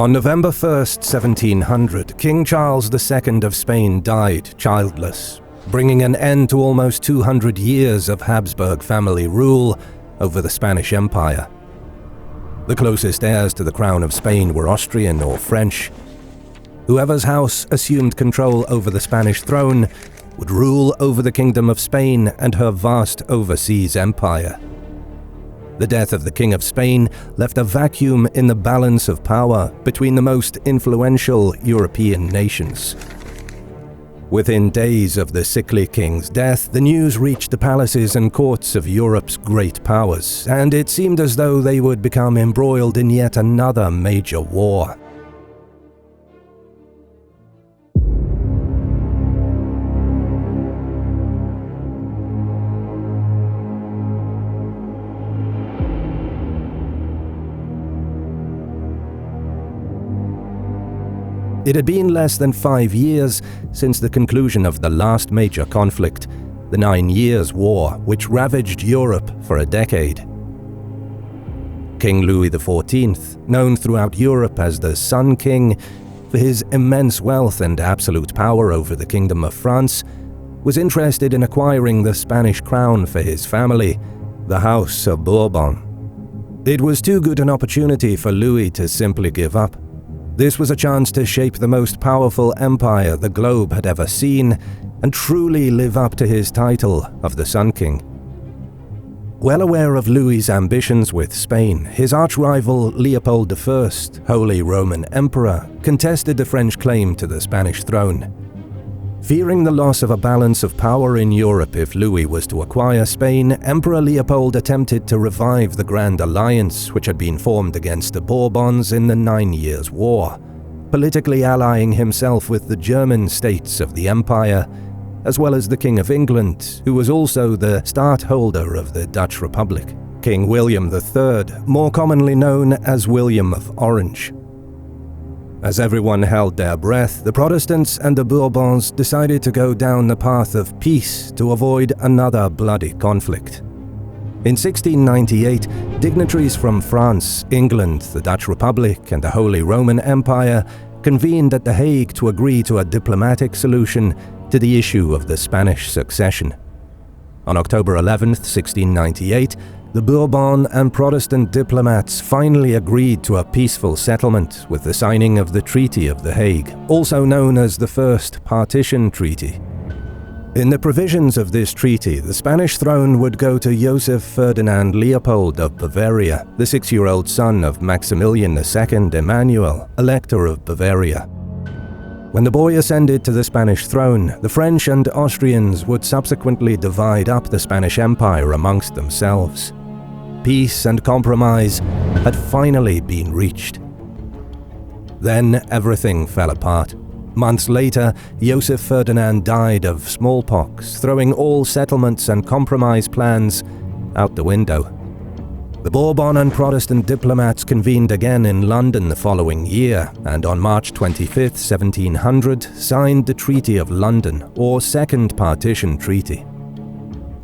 On November 1st, 1700, King Charles II of Spain died childless, bringing an end to almost 200 years of Habsburg family rule over the Spanish Empire. The closest heirs to the crown of Spain were Austrian or French. Whoever's house assumed control over the Spanish throne would rule over the Kingdom of Spain and her vast overseas empire. The death of the King of Spain left a vacuum in the balance of power between the most influential European nations. Within days of the sickly king's death, the news reached the palaces and courts of Europe's great powers, and it seemed as though they would become embroiled in yet another major war. It had been less than 5 years since the conclusion of the last major conflict, the 9 Years' War, which ravaged Europe for a decade. King Louis XIV, known throughout Europe as the Sun King for his immense wealth and absolute power over the Kingdom of France, was interested in acquiring the Spanish crown for his family, the House of Bourbon. It was too good an opportunity for Louis to simply give up. This was a chance to shape the most powerful empire the globe had ever seen and truly live up to his title of the Sun King. Well aware of Louis's ambitions with Spain, his arch-rival Leopold I, Holy Roman Emperor, contested the French claim to the Spanish throne. Fearing the loss of a balance of power in Europe if Louis was to acquire Spain, Emperor Leopold attempted to revive the Grand Alliance which had been formed against the Bourbons in the 9 Years' War, politically allying himself with the German states of the empire, as well as the King of England, who was also the stadtholder of the Dutch Republic, King William III, more commonly known as William of Orange. As everyone held their breath, the Protestants and the Bourbons decided to go down the path of peace to avoid another bloody conflict. In 1698, dignitaries from France, England, the Dutch Republic, and the Holy Roman Empire convened at The Hague to agree to a diplomatic solution to the issue of the Spanish succession. On October 11, 1698, the Bourbon and Protestant diplomats finally agreed to a peaceful settlement with the signing of the Treaty of The Hague, also known as the First Partition Treaty. In the provisions of this treaty, the Spanish throne would go to Joseph Ferdinand Leopold of Bavaria, the 6-year-old son of Maximilian II Emmanuel, Elector of Bavaria. When the boy ascended to the Spanish throne, the French and Austrians would subsequently divide up the Spanish Empire amongst themselves. Peace and compromise had finally been reached. Then everything fell apart. Months later, Joseph Ferdinand died of smallpox, throwing all settlements and compromise plans out the window. The Bourbon and Protestant diplomats convened again in London the following year, and on March 25, 1700, signed the Treaty of London, or Second Partition Treaty.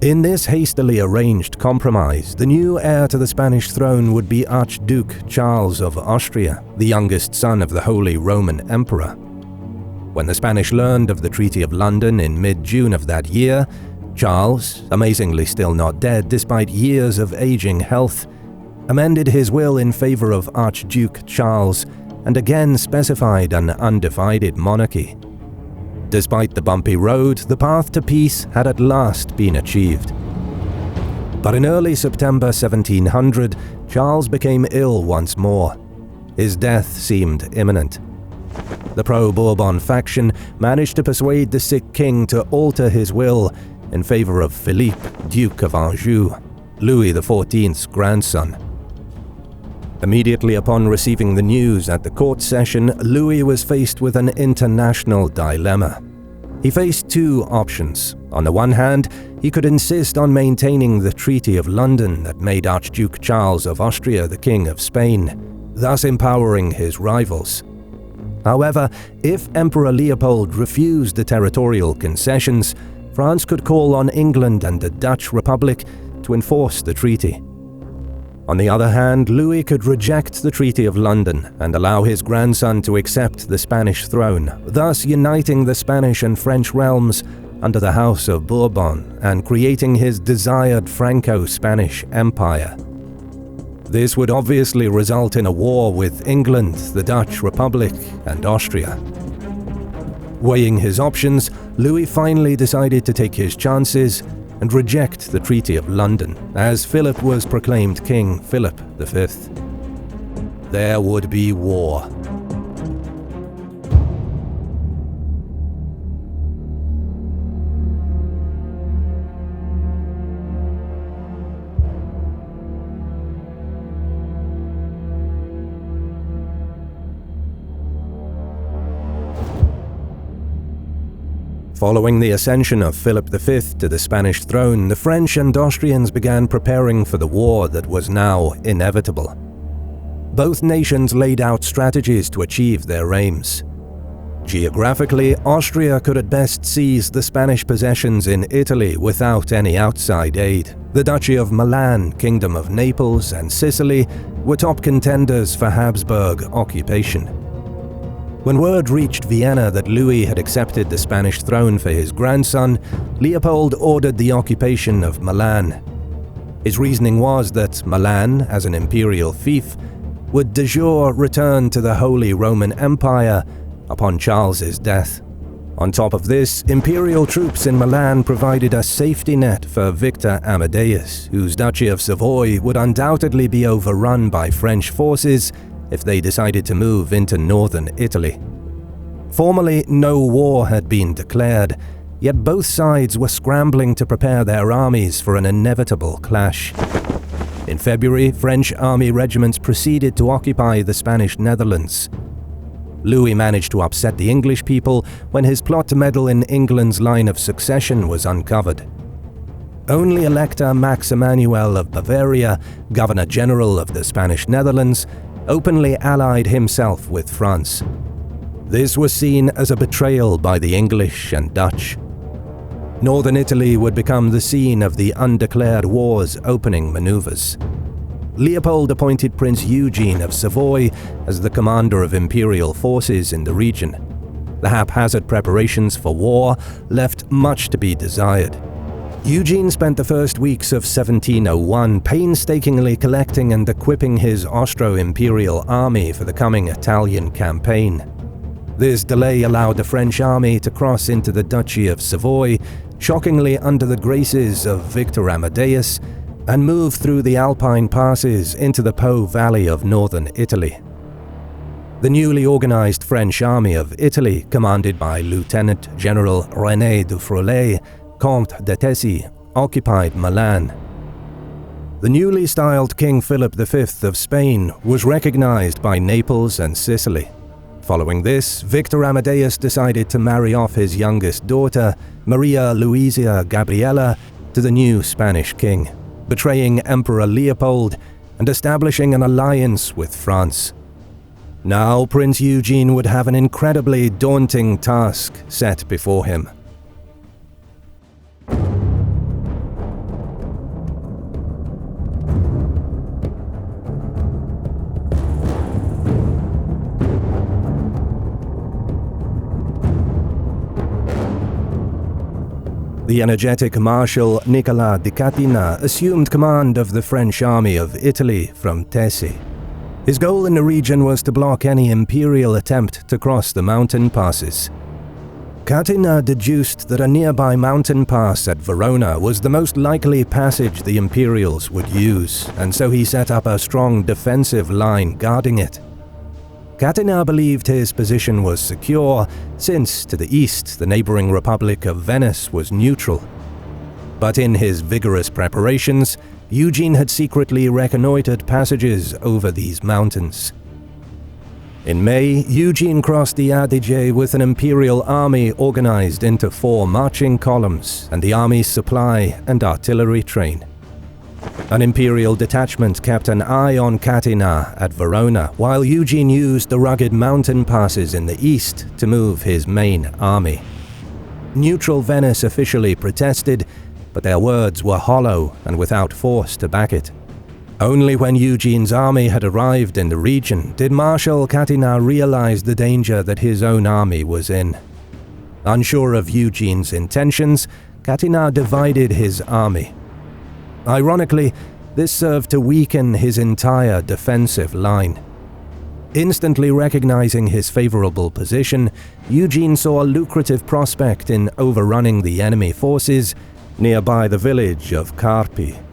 In this hastily arranged compromise, the new heir to the Spanish throne would be Archduke Charles of Austria, the youngest son of the Holy Roman Emperor. When the Spanish learned of the Treaty of London in mid-June of that year, Charles, amazingly still not dead despite years of aging health, amended his will in favor of Archduke Charles and again specified an undivided monarchy. Despite the bumpy road, the path to peace had at last been achieved. But in early September 1700, Charles became ill once more. His death seemed imminent. The pro-Bourbon faction managed to persuade the sick king to alter his will in favor of Philippe, Duke of Anjou, Louis XIV's grandson. Immediately upon receiving the news at the court session, Louis was faced with an international dilemma. He faced two options. On the one hand, he could insist on maintaining the Treaty of London that made Archduke Charles of Austria the King of Spain, thus empowering his rivals. However, if Emperor Leopold refused the territorial concessions, France could call on England and the Dutch Republic to enforce the treaty. On the other hand, Louis could reject the Treaty of London and allow his grandson to accept the Spanish throne, thus uniting the Spanish and French realms under the House of Bourbon and creating his desired Franco-Spanish Empire. This would obviously result in a war with England, the Dutch Republic, and Austria. Weighing his options, Louis finally decided to take his chances and reject the Treaty of London, as Philip was proclaimed King Philip V. There would be war. Following the ascension of Philip V to the Spanish throne, the French and Austrians began preparing for the war that was now inevitable. Both nations laid out strategies to achieve their aims. Geographically, Austria could at best seize the Spanish possessions in Italy without any outside aid. The Duchy of Milan, Kingdom of Naples, and Sicily were top contenders for Habsburg occupation. When word reached Vienna that Louis had accepted the Spanish throne for his grandson, Leopold ordered the occupation of Milan. His reasoning was that Milan, as an imperial fief, would de jure return to the Holy Roman Empire upon Charles's death. On top of this, imperial troops in Milan provided a safety net for Victor Amadeus, whose Duchy of Savoy would undoubtedly be overrun by French forces if they decided to move into northern Italy. Formally, no war had been declared, yet both sides were scrambling to prepare their armies for an inevitable clash. In February, French army regiments proceeded to occupy the Spanish Netherlands. Louis managed to upset the English people when his plot to meddle in England's line of succession was uncovered. Only Elector Max Emmanuel of Bavaria, Governor-General of the Spanish Netherlands, openly allied himself with France. This was seen as a betrayal by the English and Dutch. Northern Italy would become the scene of the undeclared war's opening maneuvers. Leopold appointed Prince Eugene of Savoy as the commander of imperial forces in the region. The haphazard preparations for war left much to be desired. Eugene spent the first weeks of 1701 painstakingly collecting and equipping his Austro-Imperial army for the coming Italian campaign. This delay allowed the French army to cross into the Duchy of Savoy, shockingly under the graces of Victor Amadeus, and move through the Alpine passes into the Po Valley of northern Italy. The newly organized French army of Italy, commanded by Lieutenant General René du Froulay, Comte de Tessy, occupied Milan. The newly styled King Philip V of Spain was recognized by Naples and Sicily. Following this, Victor Amadeus decided to marry off his youngest daughter, Maria Luisa Gabriela, to the new Spanish king, betraying Emperor Leopold and establishing an alliance with France. Now Prince Eugene would have an incredibly daunting task set before him. The energetic Marshal Nicolas de Catinat assumed command of the French army of Italy from Tessy. His goal in the region was to block any imperial attempt to cross the mountain passes. Catinat deduced that a nearby mountain pass at Verona was the most likely passage the Imperials would use, and so he set up a strong defensive line guarding it. Catinat believed his position was secure, since to the east the neighboring Republic of Venice was neutral. But in his vigorous preparations, Eugene had secretly reconnoitered passages over these mountains. In May, Eugene crossed the Adige with an imperial army organized into 4 marching columns and the army's supply and artillery train. An imperial detachment kept an eye on Catinat at Verona, while Eugene used the rugged mountain passes in the east to move his main army. Neutral Venice officially protested, but their words were hollow and without force to back it. Only when Eugene's army had arrived in the region did Marshal Catinat realize the danger that his own army was in. Unsure of Eugene's intentions, Catinat divided his army. Ironically, this served to weaken his entire defensive line. Instantly recognizing his favorable position, Eugene saw a lucrative prospect in overrunning the enemy forces nearby the village of Carpi.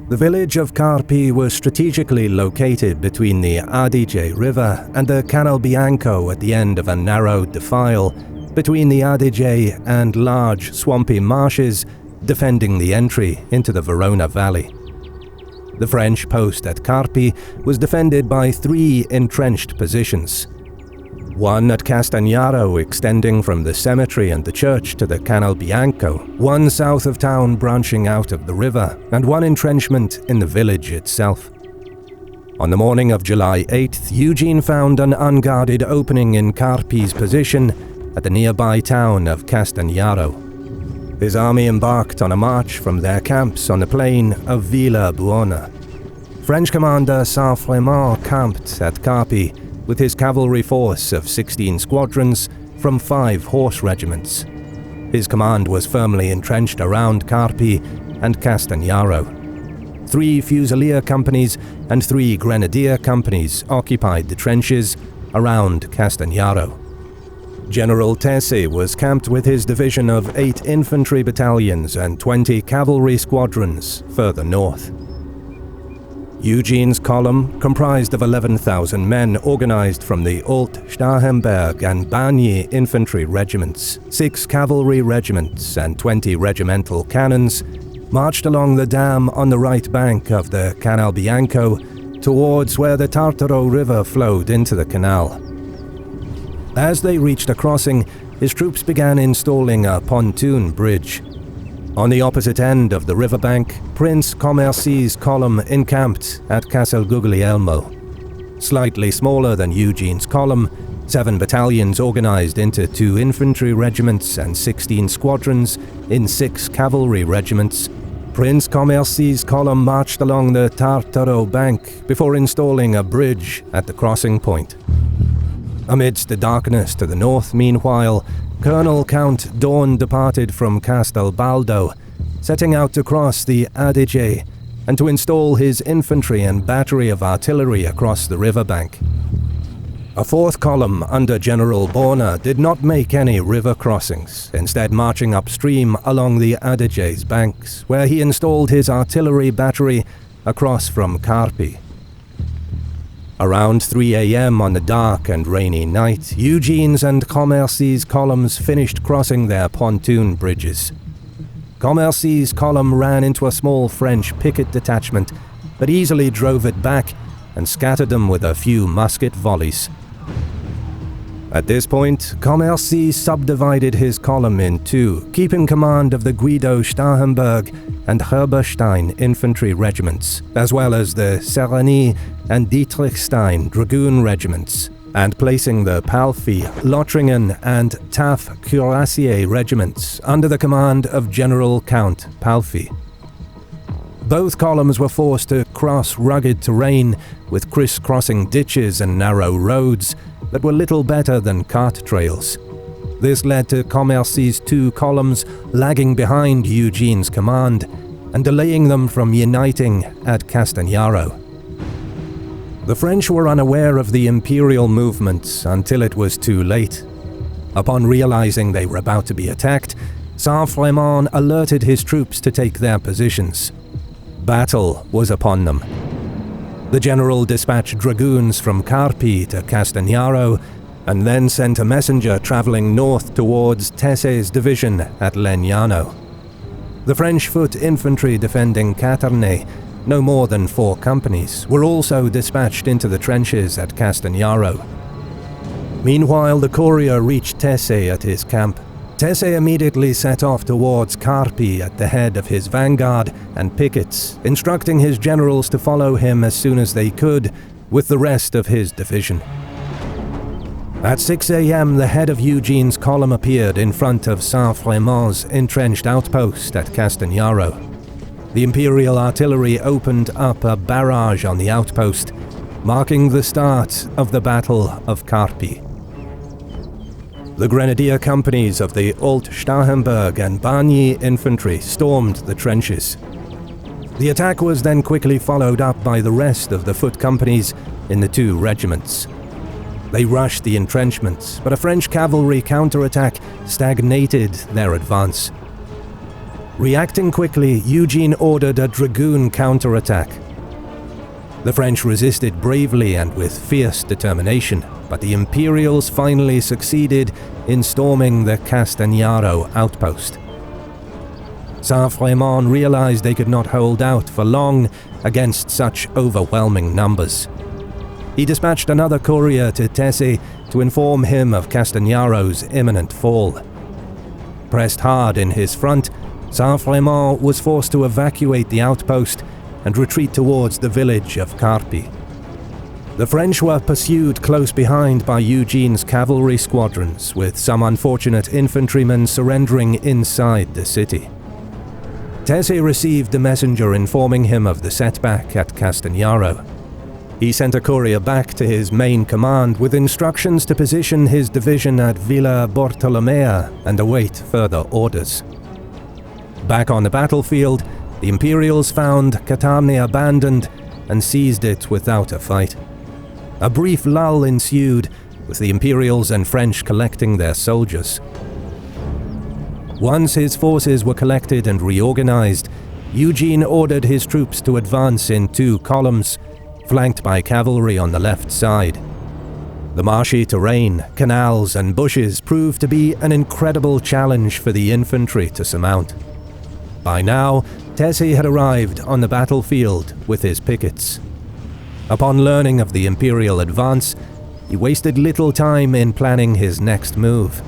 The village of Carpi was strategically located between the Adige River and the Canal Bianco at the end of a narrow defile between the Adige and large swampy marshes defending the entry into the Verona Valley. The French post at Carpi was defended by 3 entrenched positions. One at Castagnaro extending from the cemetery and the church to the Canal Bianco, one south of town branching out of the river, and one entrenchment in the village itself. On the morning of July 8th, Eugene found an unguarded opening in Carpi's position at the nearby town of Castagnaro. His army embarked on a march from their camps on the plain of Villa Buona. French commander Saint-Frémont camped at Carpi with his cavalry force of 16 squadrons from 5 horse regiments. His command was firmly entrenched around Carpi and Castagnaro. 3 fusilier companies and 3 grenadier companies occupied the trenches around Castagnaro. General Tese was camped with his division of 8 infantry battalions and 20 cavalry squadrons further north. Eugene's column, comprised of 11,000 men organized from the Alt Starhemberg and Bagni infantry regiments, 6 cavalry regiments and 20 regimental cannons, marched along the dam on the right bank of the Canal Bianco towards where the Tartaro River flowed into the canal. As they reached a crossing, his troops began installing a pontoon bridge. On the opposite end of the riverbank, Prince Commercy's column encamped at Castel Guglielmo. Slightly smaller than Eugene's column, 7 battalions organized into 2 infantry regiments and 16 squadrons in 6 cavalry regiments, Prince Commercy's column marched along the Tartaro bank before installing a bridge at the crossing point. Amidst the darkness to the north, meanwhile, Colonel Count Dawn departed from Castelbaldo, setting out to cross the Adige and to install his infantry and battery of artillery across the riverbank. A 4th column under General Borna did not make any river crossings, instead marching upstream along the Adige's banks, where he installed his artillery battery across from Carpi. Around 3 a.m. on the dark and rainy night, Eugene's and Commercy's columns finished crossing their pontoon bridges. Commercy's column ran into a small French picket detachment, but easily drove it back and scattered them with a few musket volleys. At this point, Commercy subdivided his column in 2, keeping command of the Guido Starhemberg and Herberstein infantry regiments, as well as the Sereny and Dietrichstein dragoon regiments, and placing the Palfi, Lothringen and Taff Cuirassier regiments under the command of General Count Palfi. Both columns were forced to cross rugged terrain with criss-crossing ditches and narrow roads that were little better than cart trails. This led to Commercy's 2 columns lagging behind Eugene's command and delaying them from uniting at Castagnaro. The French were unaware of the imperial movements until it was too late. Upon realizing they were about to be attacked, Saint-Frémont alerted his troops to take their positions. Battle was upon them. The general dispatched dragoons from Carpi to Castagnaro and then sent a messenger traveling north towards Tese's division at Legnano. The French foot infantry defending Caterne, no more than 4 companies, were also dispatched into the trenches at Castagnaro. Meanwhile, the courier reached Tese at his camp. Tese immediately set off towards Carpi at the head of his vanguard and pickets, instructing his generals to follow him as soon as they could with the rest of his division. At 6 a.m., the head of Eugene's column appeared in front of Saint-Frémont's entrenched outpost at Castagnaro. The Imperial artillery opened up a barrage on the outpost, marking the start of the Battle of Carpi. The grenadier companies of the Alt-Starhemberg and Bargny infantry stormed the trenches. The attack was then quickly followed up by the rest of the foot companies in the two regiments. They rushed the entrenchments, but a French cavalry counterattack stagnated their advance. Reacting quickly, Eugene ordered a dragoon counterattack. The French resisted bravely and with fierce determination, but the Imperials finally succeeded in storming the Castagnaro outpost. Saint-Frémont realized they could not hold out for long against such overwhelming numbers. He dispatched another courier to Tessé to inform him of Castagnaro's imminent fall. Pressed hard in his front, Saint-Frémont was forced to evacuate the outpost and retreat towards the village of Carpi. The French were pursued close behind by Eugene's cavalry squadrons, with some unfortunate infantrymen surrendering inside the city. Tessé received a messenger informing him of the setback at Castagnaro. He sent a courier back to his main command with instructions to position his division at Villa Bartolomea and await further orders. Back on the battlefield, the Imperials found Catania abandoned and seized it without a fight. A brief lull ensued, with the Imperials and French collecting their soldiers. Once his forces were collected and reorganized, Eugene ordered his troops to advance in two columns, flanked by cavalry on the left side. The marshy terrain, canals and bushes proved to be an incredible challenge for the infantry to surmount. By now, Tessé had arrived on the battlefield with his pickets. Upon learning of the Imperial advance, he wasted little time in planning his next move.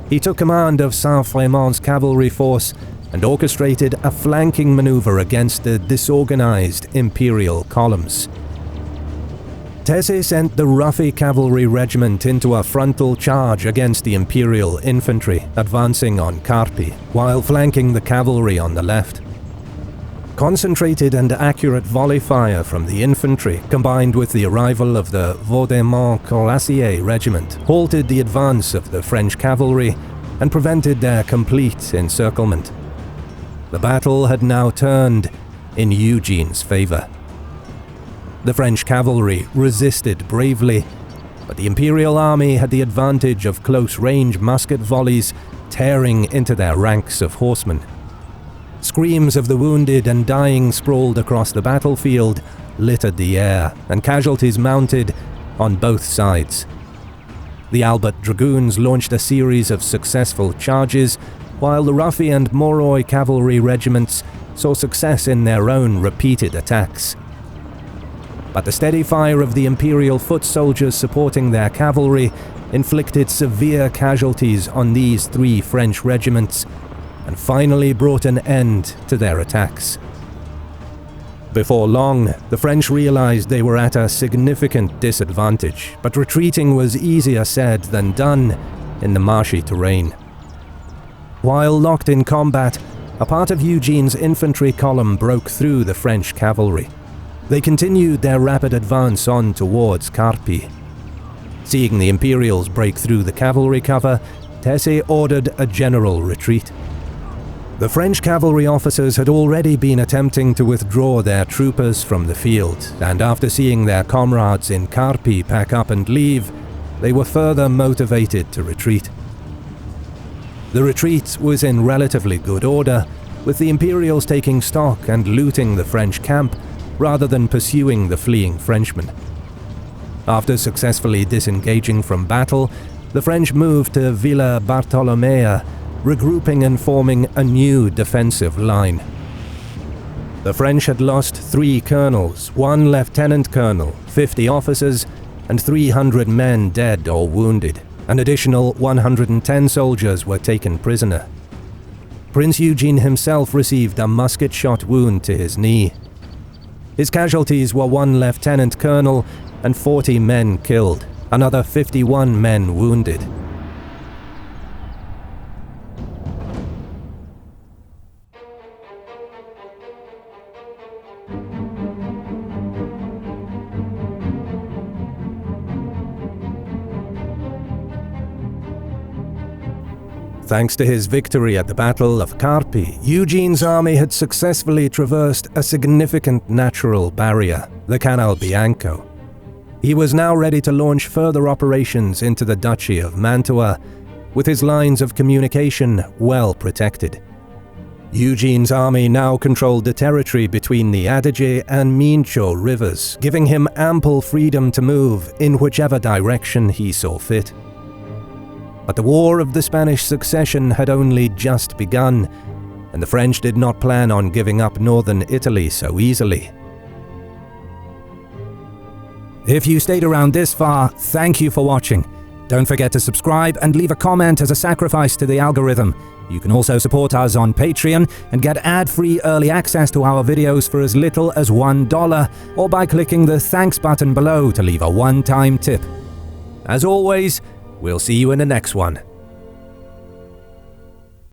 He took command of Saint-Frémont's cavalry force and orchestrated a flanking maneuver against the disorganized Imperial columns. Tessé sent the Ruffy cavalry regiment into a frontal charge against the Imperial infantry advancing on Carpi, while flanking the cavalry on the left. Concentrated and accurate volley fire from the infantry, combined with the arrival of the Vaudémont-Corassier regiment, halted the advance of the French cavalry and prevented their complete encirclement. The battle had now turned in Eugene's favor. The French cavalry resisted bravely, but the Imperial army had the advantage of close-range musket volleys tearing into their ranks of horsemen. Screams of the wounded and dying sprawled across the battlefield, littered the air, and casualties mounted on both sides. The Albert Dragoons launched a series of successful charges, while the Ruffy and Moroi cavalry regiments saw success in their own repeated attacks. But the steady fire of the Imperial foot soldiers supporting their cavalry inflicted severe casualties on these three French regiments, and finally brought an end to their attacks. Before long, the French realized they were at a significant disadvantage, but retreating was easier said than done in the marshy terrain. While locked in combat, a part of Eugene's infantry column broke through the French cavalry. They continued their rapid advance on towards Carpi. Seeing the Imperials break through the cavalry cover, Tessé ordered a general retreat. The French cavalry officers had already been attempting to withdraw their troopers from the field, and after seeing their comrades in Carpi pack up and leave, they were further motivated to retreat. The retreat was in relatively good order, with the Imperials taking stock and looting the French camp rather than pursuing the fleeing Frenchmen. After successfully disengaging from battle, the French moved to Villa Bartolomea, regrouping and forming a new defensive line. The French had lost 3 colonels, 1 lieutenant colonel, 50 officers, and 300 men dead or wounded. An additional 110 soldiers were taken prisoner. Prince Eugene himself received a musket-shot wound to his knee. His casualties were 1 lieutenant colonel and 40 men killed, Another 51 men wounded. Thanks to his victory at the Battle of Carpi, Eugene's army had successfully traversed a significant natural barrier, the Canal Bianco. He was now ready to launch further operations into the Duchy of Mantua, with his lines of communication well protected. Eugene's army now controlled the territory between the Adige and Mincio rivers, giving him ample freedom to move in whichever direction he saw fit. But the War of the Spanish Succession had only just begun, and the French did not plan on giving up northern Italy so easily. If you stayed around this far, thank you for watching. Don't forget to subscribe and leave a comment as a sacrifice to the algorithm. You can also support us on Patreon and get ad-free early access to our videos for as little as $1, or by clicking the thanks button below to leave a one-time tip. As always, we'll see you in the next one.